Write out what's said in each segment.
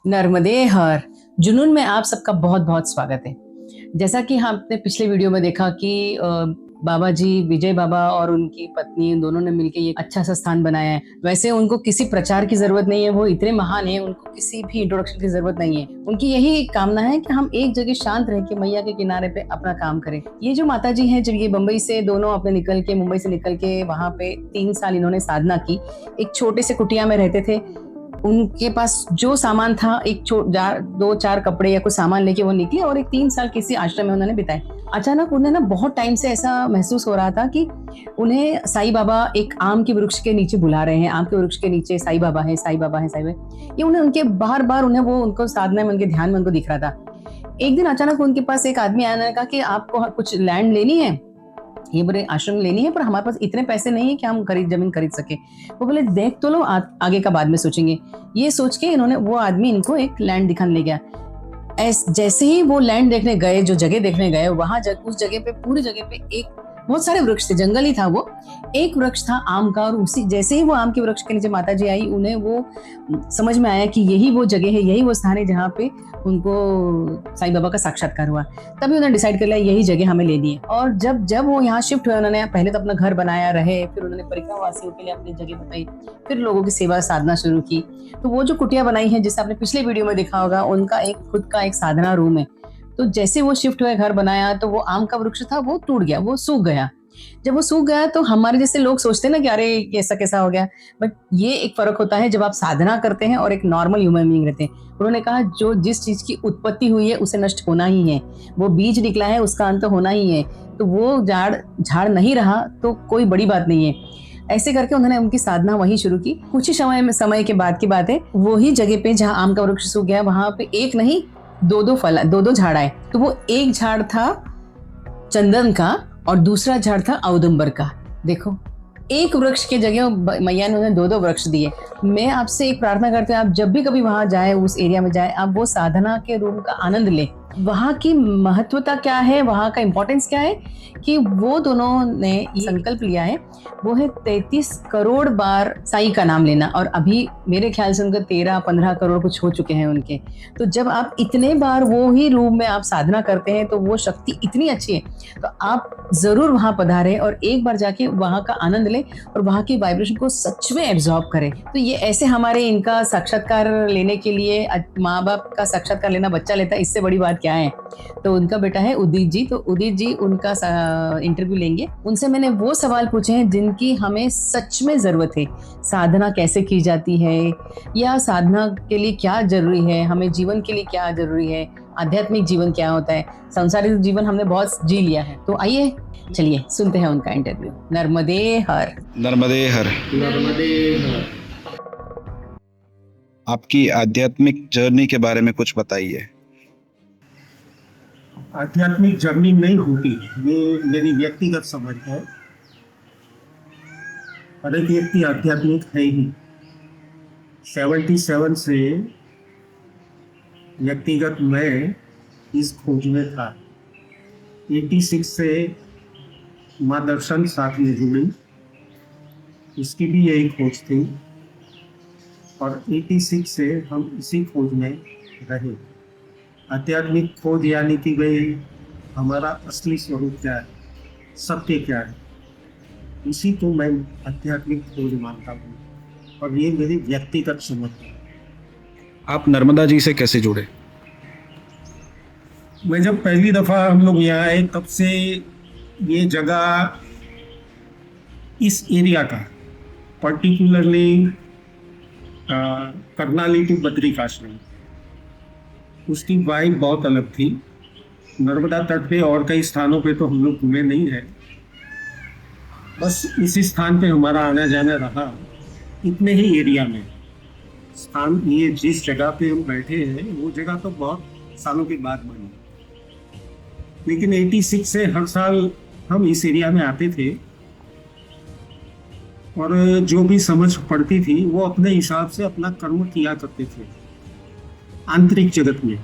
नर्मदे हर जुनून में आप सबका बहुत बहुत स्वागत है। जैसा कि हमने पिछले वीडियो में देखा कि बाबा जी विजय बाबा और उनकी पत्नी दोनों ने मिलकर ये अच्छा सा स्थान बनाया है। वैसे उनको किसी प्रचार की जरूरत नहीं है, वो इतने महान है, उनको किसी भी इंट्रोडक्शन की जरूरत नहीं है। उनकी यही एक कामना है कि हम एक जगह शांत रह के मैया के किनारे पे अपना काम करें। ये जो माता जी हैं, जब ये मुंबई से दोनों अपने मुंबई से निकल के वहां पे 3 साल इन्होंने साधना की। एक छोटे से कुटिया में रहते थे। उनके पास जो सामान था, एक 2-4 कपड़े या कुछ सामान लेके वो निकले और एक 3 साल किसी आश्रम में उन्होंने बिताए। अचानक उन्हें ना बहुत टाइम से ऐसा महसूस हो रहा था कि उन्हें साईं बाबा एक आम के वृक्ष के नीचे बुला रहे हैं। आम के वृक्ष के नीचे साईं बाबा है, साईं बाबा है, साईं बाबा। ये उन्हें उनके बार बार उन्हें वो उनको साधना में उनके ध्यान में उनको दिख रहा था। एक दिन अचानक उनके पास एक आदमी आया, उन्होंने कहा कि आपको कुछ लैंड लेनी है, ये बड़े आश्रम लेनी है, पर हमारे पास इतने पैसे नहीं है कि हम जमीन खरीद सके। वो बोले देख तो लो, आगे का बाद में सोचेंगे। ये सोच के इन्होंने वो आदमी इनको एक लैंड दिखाने ले गया। जैसे ही वो लैंड देखने गए, जो जगह देखने गए, वहां उस जगह पे, पूरी जगह पे एक बहुत सारे वृक्ष थे, जंगल ही था। वो एक वृक्ष था आम का, और उसी जैसे ही वो आम के वृक्ष के नीचे माता जी आई, उन्हें वो समझ में आया कि यही वो जगह है, यही वो स्थान है जहाँ पे उनको साईं बाबा का साक्षात्कार हुआ। तभी उन्होंने डिसाइड कर लिया यही जगह हमें लेनी है। और जब जब वो यहाँ शिफ्ट हुए, उन्होंने पहले तो अपना घर बनाया रहे, फिर उन्होंने परिक्रमा वासियों के लिए अपनी जगह बताई, फिर लोगों की सेवा साधना शुरू की। तो वो जो कुटिया बनाई है, जिसे आपने पिछले वीडियो में देखा होगा, उनका एक खुद का एक साधना रूम है। तो जैसे वो शिफ्ट हुए, घर बनाया, तो वो आम का वृक्ष था, वो टूट गया, वो सूख गया। जब वो सूख गया तो हमारे जैसे लोग सोचते हैं ना कि अरे कैसा कैसा हो गया, बट ये एक फर्क होता है जब आप साधना करते हैं और एक नॉर्मल ह्यूमन बीइंग रहते हैं। उन्होंने कहा जो जिस चीज की उत्पत्ति हुई है उसे नष्ट होना ही है, वो बीज निकला है उसका अंत होना ही है। तो वो झाड़ नहीं रहा तो कोई बड़ी बात नहीं है। ऐसे करके उन्होंने उनकी साधना वही शुरू की। कुछ ही समय के बाद की बात है, वही जगह पे जहाँ आम का वृक्ष सूख गया, वहां पे एक नहीं दो झाड़ आए। तो वो एक झाड़ था चंदन का और दूसरा झाड़ था औदुंबर का। देखो, एक वृक्ष के जगह मैया ने उन्हें 2 वृक्ष दिए। मैं आपसे एक प्रार्थना करते हैं, आप जब भी कभी वहां जाए, उस एरिया में जाए, आप वो साधना के रूम का आनंद लें। वहां की महत्वता क्या है, वहां का इंपॉर्टेंस क्या है कि वो दोनों ने संकल्प लिया है, वो है 33 करोड़ बार साईं का नाम लेना। और अभी मेरे ख्याल से उनका 13-15 करोड़ कुछ हो चुके हैं उनके। तो जब आप इतने बार वो ही रूम में आप साधना करते हैं, तो वो शक्ति इतनी अच्छी है। तो आप जरूर वहां पधारें और एक बार जाके वहां का आनंद लें और वहां की वाइब्रेशन को सच में एब्जॉर्ब करें। तो ये ऐसे हमारे इनका साक्षात्कार लेने के लिए, माँ बाप का साक्षात्कार लेना बच्चा लेता है, इससे बड़ी बात क्या है। तो उनका बेटा है उदित जी, तो उदित जी उनका इंटरव्यू लेंगे। उनसे मैंने वो सवाल पूछे हैं जिनकी हमें सच में जरूरत है। साधना कैसे की जाती है, या साधना के लिए क्या जरूरी है, हमें जीवन के लिए क्या जरूरी है, आध्यात्मिक जीवन क्या होता है, सांसारिक जीवन हमने बहुत जी लिया है। तो आइए चलिए सुनते हैं उनका इंटरव्यू। नर्मदे हर। नर्मदे हर। नर्मदे हर। आपकी आध्यात्मिक जर्नी के बारे में कुछ बताइए। आध्यात्मिक जर्नी नहीं होती, ये मेरी व्यक्तिगत समझ है। हर एक व्यक्ति आध्यात्मिक है ही। 77 से व्यक्तिगत मैं इस खोज में था। 86 से माँ दर्शन साथ में जुड़ी, उसकी भी यही खोज थी। और 86 से हम इसी खोज में रहे। आध्यात्मिक खोज यानी कि भाई हमारा असली स्वरूप क्या है, सत्य क्या है, इसी को मैं आध्यात्मिक खोज मानता हूँ। और ये मेरी व्यक्तिगत समझ है। आप नर्मदा जी से कैसे जुड़े? मैं जब पहली दफ़ा हम लोग यहाँ आए, तब से ये जगह, इस एरिया का, पर्टिकुलरली करनाली टू बद्रिकाश्रम, उसकी वाइब बहुत अलग थी। नर्मदा तट पे और कई स्थानों पे तो हम लोग घूमे नहीं है, बस इसी स्थान पे हमारा आना जाना रहा। इतने ही एरिया में स्थान, ये जिस जगह पे हम बैठे हैं वो जगह तो बहुत सालों के बाद बनी। लेकिन 86 से हर साल हम इस एरिया में आते थे और जो भी समझ पड़ती थी वो अपने हिसाब से अपना कर्म किया करते थे आंतरिक जगत में।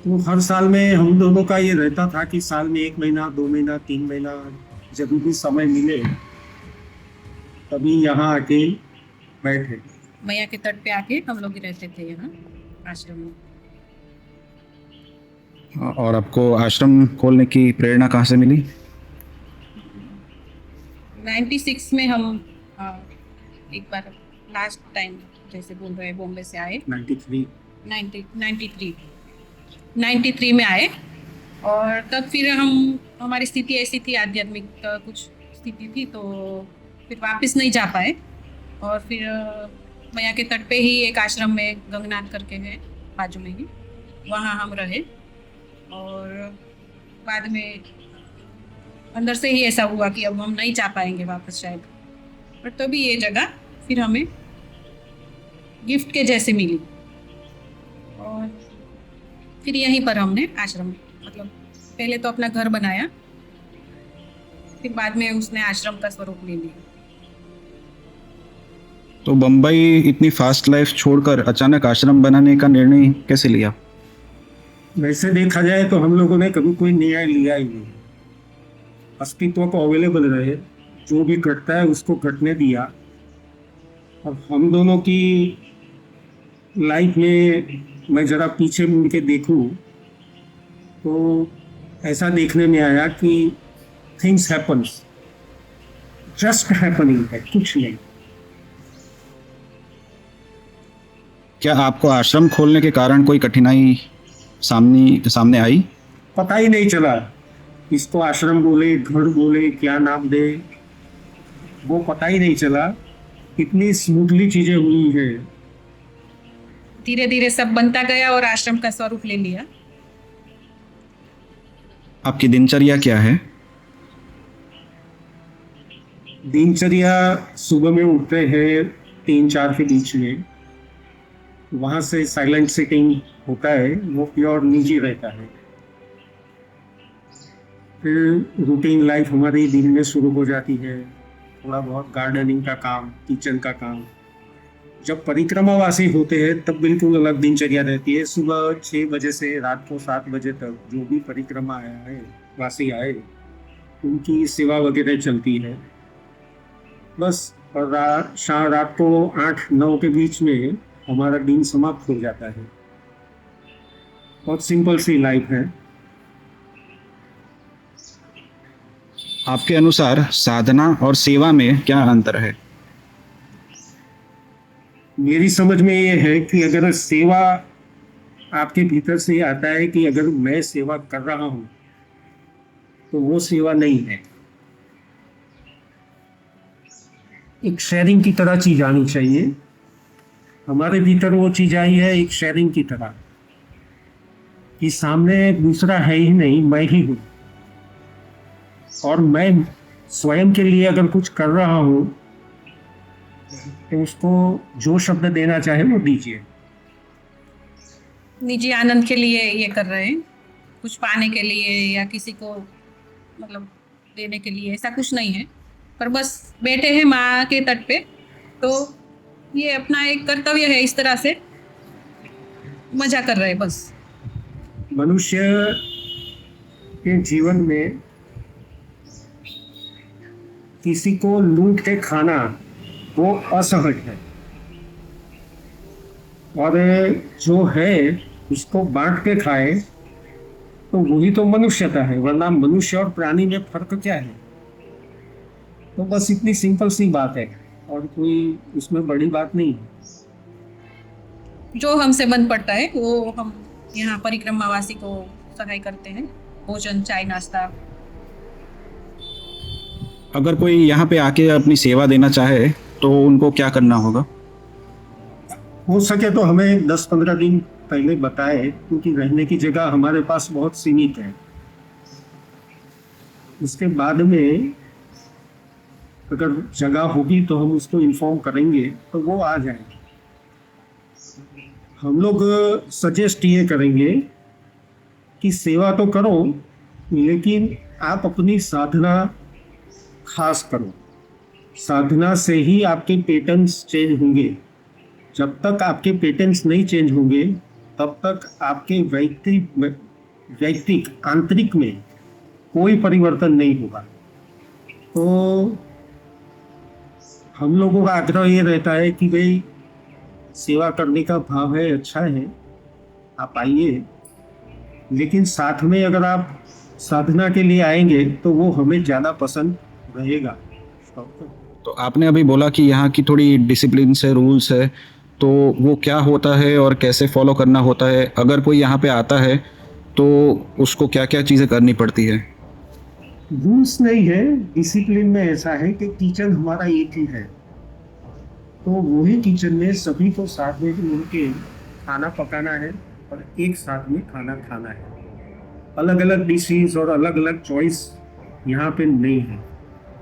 तो हर साल में हम दोनों का ये रहता था कि साल में 1 महीना, 2 महीना, 3 महीना, जब भी समय मिले तभी यहाँ आके बैठे। मैया के तट पे आके हम लोग रहते थे यहाँ आश्रम में। और आपको आश्रम खोलने की प्रेरणा कहाँ से मिली? 96 में हम एक बार लास्ट टाइम जैसे बोल रहे हैं बॉम्बे से आए 93 93 में आए। और तब फिर हमारी स्थिति ऐसी थी, आध्यात्मिक कुछ स्थिति थी, तो फिर वापस नहीं जा पाए। और फिर मैया के तट पे ही एक आश्रम में गंगनाथ करके है बाजू में ही, वहाँ हम रहे। और बाद में अंदर से ही ऐसा हुआ कि अब हम नहीं जा पाएंगे वापस शायद, पर तभी ये जगह फिर हमें गिफ्ट के जैसे मिली। और फिर यहीं पर हमने आश्रम, मतलब पहले तो अपना घर बनाया, फिर बाद में उसने आश्रम का स्वरूप ले लिया। तो बम्बई इतनी फास्ट लाइफ छोड़कर अचानक आश्रम बनाने का निर्णय कैसे लिया? वैसे देखा जाए तो हम लोगों ने कभी कोई निर्णय लिया ही नहीं। अस्तित्व को अवेलेबल रहे, जो भी घटता है उसको घटने दिया। और हम दोनों की लाइफ में मैं ज़रा पीछे मुड़ के देखूं तो ऐसा देखने में आया कि थिंग्स हैपन्स, जस्ट हैपनिंग है, कुछ नहीं। क्या आपको आश्रम खोलने के कारण कोई कठिनाई सामने आई? पता ही नहीं चला, इसको आश्रम बोले, घर बोले, क्या नाम दे, वो पता ही नहीं चला। इतनी स्मूथली चीजें हुई है। धीरे धीरे सब बनता गया और आश्रम का स्वरूप ले लिया। आपकी दिनचर्या क्या है? दिनचर्या सुबह में उठते हैं 3-4 के बीच में, वहाँ से साइलेंट सिटिंग होता है, वो प्योर निजी रहता है। फिर रूटीन लाइफ हमारी दिन में शुरू हो जाती है, थोड़ा बहुत गार्डनिंग का काम, किचन का काम। जब परिक्रमावासी होते हैं तब बिल्कुल अलग दिनचर्या रहती है। सुबह 6 बजे से रात को 7 बजे तक जो भी परिक्रमा आया है, वासी आए, उनकी सेवा वगैरह चलती है बस। और रात को 8-9 के बीच में हमारा दिन समाप्त हो जाता है। बहुत सिंपल सी लाइफ है। आपके अनुसार साधना और सेवा में क्या अंतर है? मेरी समझ में ये है कि अगर सेवा आपके भीतर से आता है कि अगर मैं सेवा कर रहा हूं तो वो सेवा नहीं है। एक शेयरिंग की तरह चीज आनी चाहिए। हमारे भीतर वो चीज आई है एक शेयरिंग की तरह कि सामने दूसरा है ही नहीं, मैं ही हूं। और मैं स्वयं के लिए अगर कुछ कर रहा हूं तो उसको जो शब्द देना चाहे वो दीजिए। निजी आनंद के लिए ये कर रहे हैं, कुछ पाने के लिए या किसी को मतलब देने के लिए ऐसा कुछ नहीं है, पर बस बैठे हैं माँ के तट पे, तो ये अपना एक कर्तव्य है, इस तरह से मजा कर रहे हैं बस। मनुष्य के जीवन में किसी को लूट के खाना वो असहज है, और जो है उसको बांट के खाए तो वही तो मनुष्यता है। वरना मनुष्य और प्राणी में फर्क क्या है? तो बस इतनी सिंपल सी बात है और कोई उसमें बड़ी बात नहीं है। जो हमसे बन पड़ता है वो हम यहाँ परिक्रमावासी को सहाय करते हैं, भोजन, चाय, नाश्ता। अगर कोई यहाँ पे आके अपनी सेवा देना चाहे तो उनको क्या करना होगा? हो सके तो हमें 10-15 दिन पहले बताए, क्योंकि रहने की जगह हमारे पास बहुत सीमित है। उसके बाद में अगर जगह होगी तो हम उसको इन्फॉर्म करेंगे तो वो आ जाएंगे। हम लोग सजेस्ट ये करेंगे कि सेवा तो करो, लेकिन आप अपनी साधना खास करो। साधना से ही आपके पैटर्न्स चेंज होंगे। जब तक आपके पैटर्न्स नहीं चेंज होंगे तब तक आपके वैयक्तिक आंतरिक में कोई परिवर्तन नहीं होगा। तो हम लोगों का आग्रह ये रहता है कि भाई सेवा करने का भाव है, अच्छा है, आप आइए। लेकिन साथ में अगर आप साधना के लिए आएंगे तो वो हमें ज़्यादा पसंद रहेगा। तो आपने अभी बोला कि यहाँ की थोड़ी डिसिप्लिन है, रूल्स है, तो वो क्या होता है और कैसे फॉलो करना होता है? अगर कोई यहाँ पे आता है तो उसको क्या क्या चीज़ें करनी पड़ती है? रूल्स नहीं है, डिसिप्लिन में ऐसा है कि किचन हमारा एक ही है, तो वही किचन में सभी को साथ में मिलके खाना पकाना है और एक साथ में खाना खाना है। अलग अलग डिशेज और अलग अलग चॉइस यहाँ पे नहीं है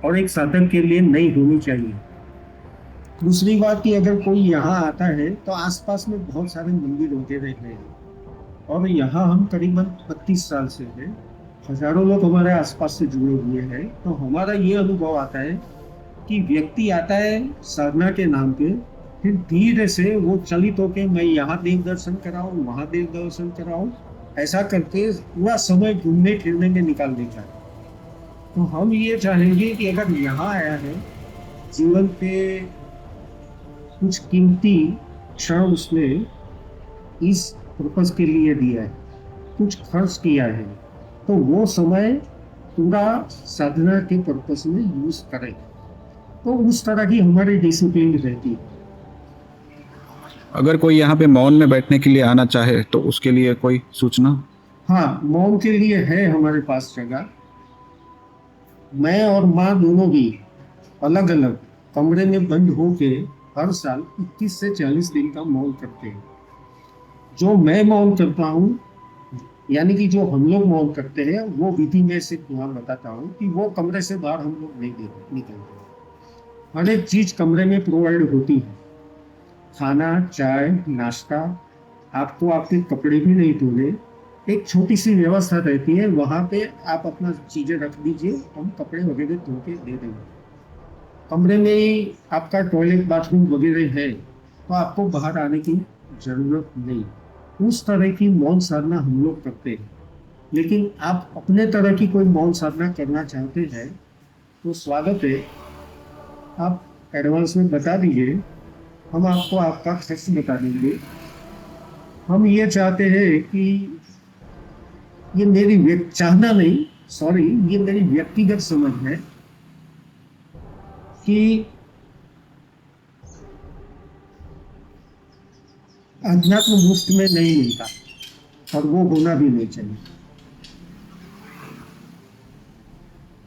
और एक साधक के लिए नहीं होनी चाहिए। दूसरी बात कि अगर कोई यहाँ आता है तो आसपास में बहुत सारे मंदिर होते रहते हैं और यहाँ हम करीबन 25 साल से हैं, हजारों लोग हमारे आसपास से जुड़े हुए हैं। तो हमारा ये अनुभव आता है कि व्यक्ति आता है साधना के नाम पे, फिर धीरे से वो चलित होके मैं यहाँ देव दर्शन कराऊँ, वहाँ देव दर्शन कराऊँ, ऐसा करके पूरा समय घूमने फिरने में निकाल देता है। तो हम ये चाहेंगे कि अगर यहाँ आया है, जीवन पे कुछ कीमती क्षण उसने इस पर्पस के लिए दिया है, कुछ खर्च किया है, तो वो समय पूरा साधना के पर्पस में यूज करें। तो उस तरह की हमारी डिसिप्लिन रहती है। अगर कोई यहाँ पे मौन में बैठने के लिए आना चाहे तो उसके लिए कोई सूचना? हाँ, मौन के लिए है हमारे पास जगह। मैं और माँ दोनों भी अलग अलग कमरे में बंद होके हर साल 21 से 40 दिन का मौन करते हैं। जो मैं मौन करता हूँ, यानी कि जो हम लोग मौन करते हैं, वो विधि में से तुम्हें बताता हूँ कि वो कमरे से बाहर हम लोग नहीं निकलते। हर एक चीज कमरे में प्रोवाइड होती है, खाना, चाय, नाश्ता। आपको आपके कपड़े भी नहीं धोने, एक छोटी सी व्यवस्था रहती है, वहाँ पे आप अपना चीजें रख दीजिए, हम कपड़े वगैरह धो के दे देंगे। कमरे में ही आपका टॉयलेट, बाथरूम वगैरह है, तो आपको बाहर आने की जरूरत नहीं। उस तरह की मौन साधना हम लोग करते हैं। लेकिन आप अपने तरह की कोई मौन साधना करना चाहते हैं तो स्वागत है, आप एडवांस में बता दीजिए, हम आपको आपका खर्च बता देंगे। हम ये चाहते हैं कि ये मेरी चाहना नहीं, सॉरी, ये मेरी व्यक्तिगत समझ है कि अध्यात्म मुफ्त में नहीं मिलता और वो होना भी नहीं चाहिए।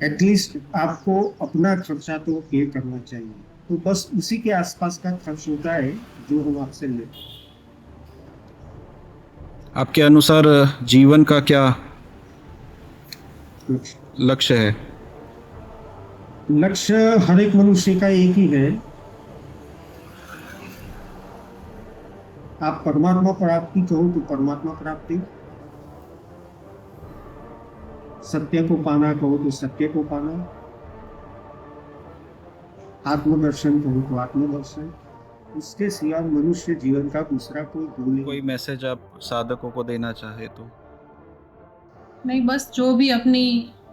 एटलीस्ट आपको अपना खर्चा तो पे करना चाहिए, तो बस उसी के आसपास का खर्च होता है जो हम आपसे लेते हैं। आपके अनुसार जीवन का क्या लक्ष्य है? लक्ष्य हर एक मनुष्य का एक ही है, आप परमात्मा प्राप्ति कहो तो परमात्मा प्राप्ति, सत्य को पाना कहो तो सत्य को पाना, आत्मदर्शन कहो तो आत्मदर्शन। इसके सिवा मनुष्य जीवन का दूसरा कोई गोल कोई मैसेज आप साधकों को देना चाहे तो? नहीं, बस जो भी अपनी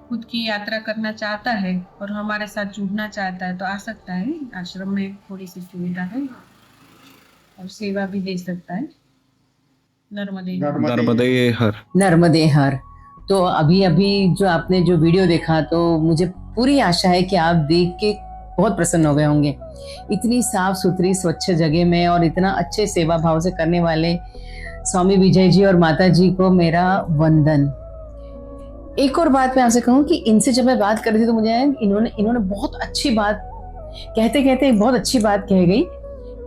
खुद की यात्रा करना चाहता है और हमारे साथ जुड़ना चाहता है तो आ सकता है। आश्रम में थोड़ी सी सुविधा है और सेवा भी दे सकता है। नर्मदे नर्मदे हर। नर्मदे हर। तो अभी अभी जो आपने जो वीडियो देखा, तो मुझे पूरी आशा है कि आप देख के बहुत प्रसन्न हो गए होंगे। इतनी साफ सुथरी स्वच्छ जगह में और इतना अच्छे सेवा भाव से करने वाले स्वामी विजय जी और माता जी को मेरा वंदन। एक और बात मैं आपसे कहूँ कि इनसे जब मैं बात कर रही थी तो मुझे इन्होंने बहुत अच्छी बात कहते कहते एक बहुत अच्छी बात कह गई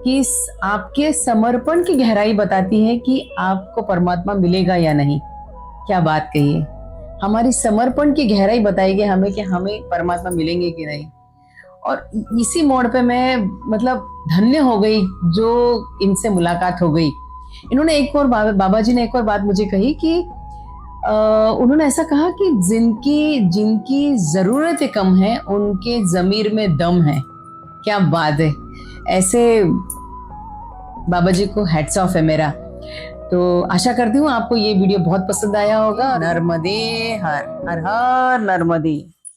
कि आपके समर्पण की गहराई बताती है कि आपको परमात्मा मिलेगा या नहीं। क्या बात कही है, हमारी समर्पण की गहराई बताएगी हमें कि हमें परमात्मा मिलेंगे कि नहीं। और इसी मोड़ पे मैं मतलब धन्य हो गई जो इनसे मुलाकात हो गई। इन्होंने एक और बाबा जी ने एक और बात मुझे कही कि उन्होंने ऐसा कहा कि जिनकी जरूरतें कम है उनके जमीर में दम है। क्या बात है, ऐसे बाबा जी को हैट्स ऑफ है मेरा। तो आशा करती हूँ आपको ये वीडियो बहुत पसंद आया होगा। नर्मदे हर हर हर नर्मदे।